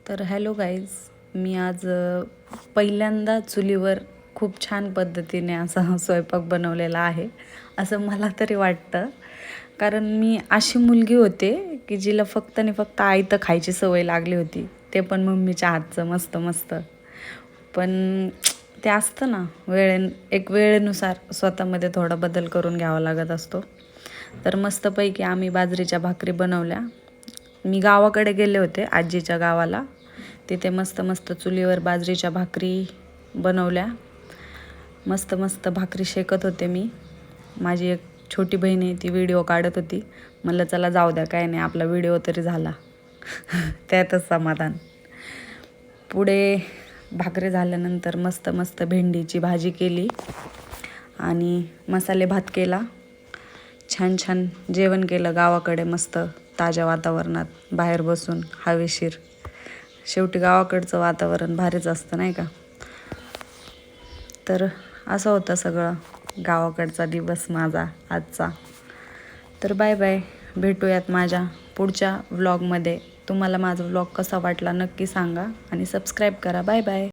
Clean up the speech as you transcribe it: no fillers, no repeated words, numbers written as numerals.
तर hello guys, मी आज पहिल्यांदा चुलीवर खूप छान पद्धतीने असा स्वयंपाक बनवलेला आहे असं मला तरी वाटतं. कारण मी अशी मुलगी होते की जिला फक्त आणि फक्त आयतं खायची सवय लागली होती, ते पण मम्मीच्या हातचं मस्त मस्त. पण ते असतं ना, एक वेळेनुसार स्वतःमध्ये थोडा बदल करून घ्यावा लागत असतो. तर मस्तपैकी आम्ही बाजरीच्या भाकरी बनवल्या. मी गावाकडे गेले होते आजीच्या गावाला, तिथे मस्त मस्त चुलीवर बाजरीच्या भाकरी बनवल्या. मस्त मस्त भाकरी शेकत होते मी. माझी एक छोटी बहीण आहे, ती व्हिडिओ काढत होती. म्हणलं चला जाऊ द्या, काय नाही, आपला व्हिडिओ तरी झाला. त्यातच समाधान. पुढे भाकरी झाल्यानंतर मस्त मस्त भेंडीची भाजी केली आणि मसाले भात केला. छान छान जेवण केलं गावाकडे, मस्त ताज्या वातावरणात बाहेर बसून हवेशीर. शेवटी गावाकडचं वातावरण भारीच असतं नाही का. तर असं होतं सगळं गावाकडचा दिवस माझा आजचा. तर बाय बाय, भेटूयात माझ्या पुढच्या व्लॉगमध्ये. तुम्हाला माझा व्लॉग कसा वाटला नक्की सांगा आणि सबस्क्राईब करा. Bye bye.